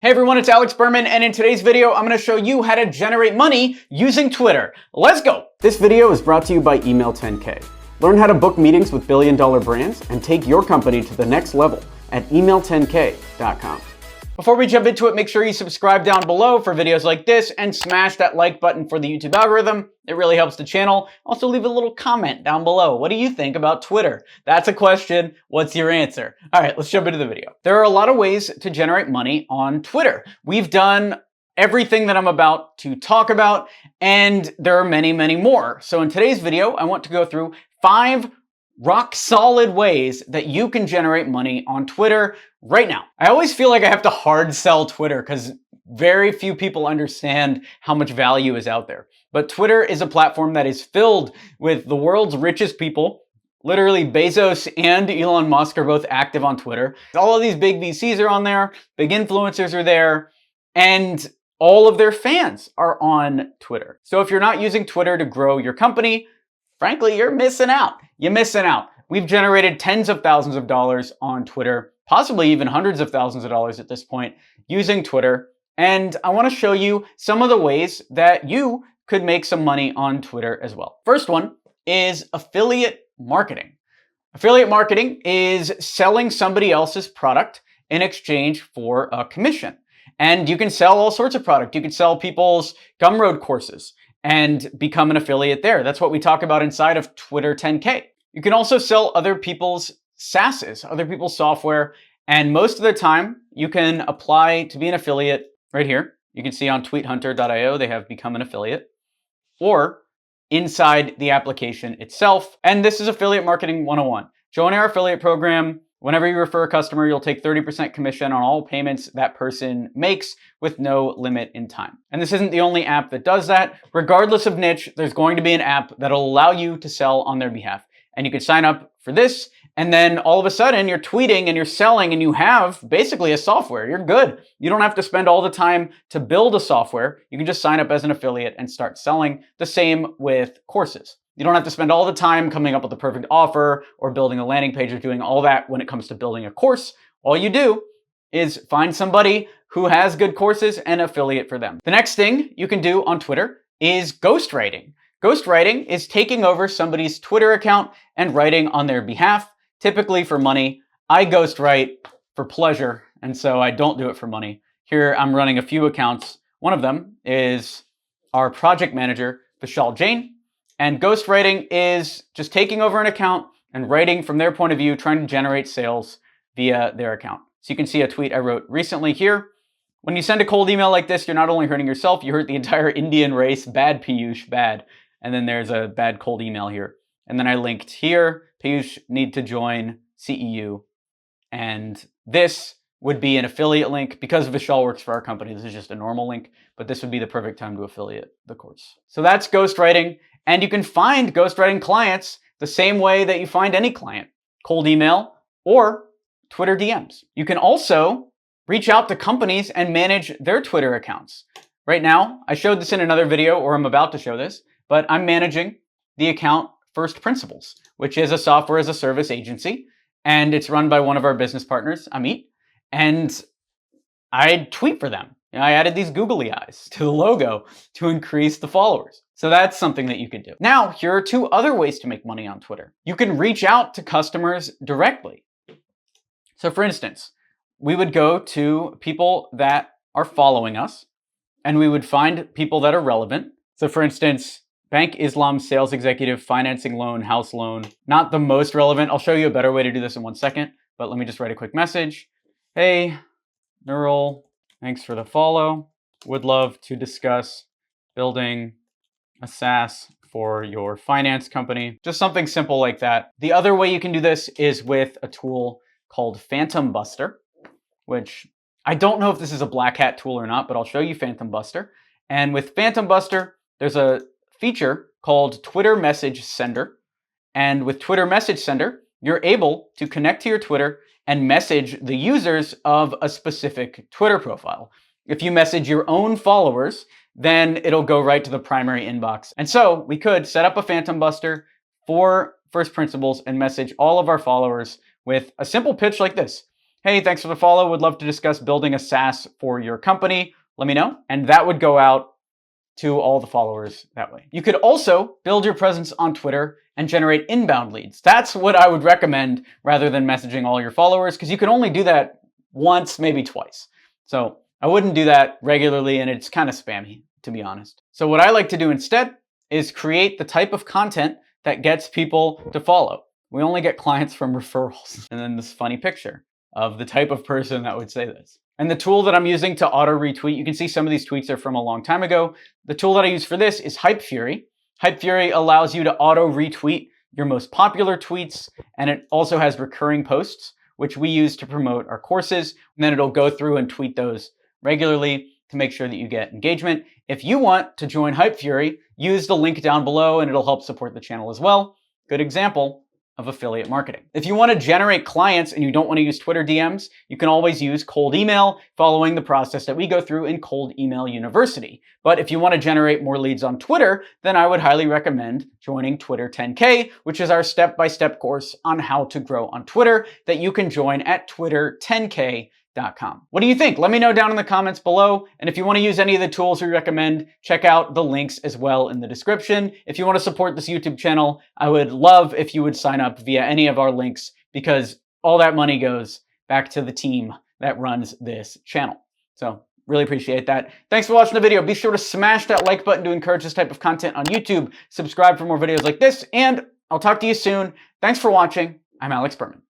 Hey everyone, it's Alex Berman, and in today's video, I'm going to show you how to generate money using Twitter. Let's go! This video is brought to you by Email 10K. Learn how to book meetings with billion-dollar brands and take your company to the next level at email10k.com. Before we jump into it, make sure you subscribe down below for videos like this and smash that like button for the YouTube algorithm. It really helps the channel. Also leave a little comment down below. What do you think about Twitter? That's a question. What's your answer? All right, let's jump into the video. There are a lot of ways to generate money on Twitter. We've done everything that I'm about to talk about, and there are many, many more. So in today's video, I want to go through 5 rock solid ways that you can generate money on Twitter right now. I always feel like I have to hard sell Twitter because very few people understand how much value is out there. But Twitter is a platform that is filled with the world's richest people. Literally Bezos and Elon Musk are both active on Twitter. All of these big VCs are on there, big influencers are there, and all of their fans are on Twitter. So if you're not using Twitter to grow your company, frankly, you're missing out. You're missing out. We've generated tens of thousands of dollars on Twitter, possibly even hundreds of thousands of dollars at this point using Twitter. And I want to show you some of the ways that you could make some money on Twitter as well. First one is affiliate marketing. Affiliate marketing is selling somebody else's product in exchange for a commission. And you can sell all sorts of product. You can sell people's Gumroad courses and become an affiliate there. That's what we talk about inside of Twitter 10K. You can also sell other people's SaaSes, other people's software, and most of the time you can apply to be an affiliate right here. You can see on tweethunter.io they have become an affiliate, or inside the application itself. And this is Affiliate Marketing 101. Join our affiliate program. Whenever you refer a customer, you'll take 30% commission on all payments that person makes with no limit in time. And this isn't the only app that does that. Regardless of niche, there's going to be an app that'll allow you to sell on their behalf. And you can sign up for this, and then all of a sudden you're tweeting and you're selling and you have basically a software. You're good. You don't have to spend all the time to build a software. You can just sign up as an affiliate and start selling. The same with courses. You don't have to spend all the time coming up with the perfect offer or building a landing page or doing all that when it comes to building a course. All you do is find somebody who has good courses and affiliate for them. The next thing you can do on Twitter is ghostwriting. Ghostwriting is taking over somebody's Twitter account and writing on their behalf, typically for money. I ghostwrite for pleasure, and so I don't do it for money. Here I'm running a few accounts. One of them is our project manager, Vishal Jain. And ghostwriting is just taking over an account and writing from their point of view, trying to generate sales via their account. So you can see a tweet I wrote recently here. When you send a cold email like this, you're not only hurting yourself, you hurt the entire Indian race. Bad, Piyush, bad. And then there's a bad cold email here. And then I linked here, Piyush need to join CEU. And this would be an affiliate link. Because Vishal works for our company, this is just a normal link, but this would be the perfect time to affiliate the course. So that's ghostwriting. And you can find ghostwriting clients the same way that you find any client, cold email or Twitter DMs. You can also reach out to companies and manage their Twitter accounts. Right now, I showed this in another video, or I'm about to show this, but I'm managing the account First Principles, which is a software as a service agency, and it's run by one of our business partners, Amit, and I tweet for them. I added these googly eyes to the logo to increase the followers. So that's something that you could do. Now, here are 2 other ways to make money on Twitter. You can reach out to customers directly. So for instance, we would go to people that are following us, and we would find people that are relevant. So for instance, Bank Islam sales executive, financing loan, house loan. Not the most relevant. I'll show you a better way to do this in 1 second, but let me just write a quick message. Hey, Neural, thanks for the follow. Would love to discuss building a SaaS for your finance company. Just something simple like that. The other way you can do this is with a tool called Phantom Buster, which I don't know if this is a black hat tool or not, but I'll show you Phantom Buster. And with Phantom Buster, there's a feature called Twitter Message Sender. And with Twitter Message Sender, you're able to connect to your Twitter and message the users of a specific Twitter profile. If you message your own followers, then it'll go right to the primary inbox. And so we could set up a Phantom Buster for First Principles and message all of our followers with a simple pitch like this. hey, thanks for the follow. Would love to discuss building a SaaS for your company. Let me know. And that would go out to all the followers that way. You could also build your presence on Twitter and generate inbound leads. That's what I would recommend rather than messaging all your followers, because you can only do that once, maybe twice. So I wouldn't do that regularly, and it's kind of spammy, to be honest. So what I like to do instead is create the type of content that gets people to follow. We only get clients from referrals. And then this funny picture of the type of person that would say this. And the tool that I'm using to auto retweet, you can see some of these tweets are from a long time ago. The tool that I use for this is Hype Fury. Hype Fury allows you to auto retweet your most popular tweets, and it also has recurring posts, which we use to promote our courses. And then it'll go through and tweet those regularly to make sure that you get engagement. If you want to join Hype Fury, use the link down below and it'll help support the channel as well. Good example of affiliate marketing. If you want to generate clients and you don't want to use Twitter DMs, you can always use cold email, following the process that we go through in Cold Email University. But if you want to generate more leads on Twitter, then I would highly recommend joining Twitter 10K, which is our step-by-step course on how to grow on Twitter that you can join at Twitter10K.com. What do you think? Let me know down in the comments below. And if you want to use any of the tools we recommend, check out the links as well in the description. If you want to support this YouTube channel, I would love if you would sign up via any of our links, because all that money goes back to the team that runs this channel. So really appreciate that. Thanks for watching the video. Be sure to smash that like button to encourage this type of content on YouTube. Subscribe for more videos like this, and I'll talk to you soon. Thanks for watching. I'm Alex Berman.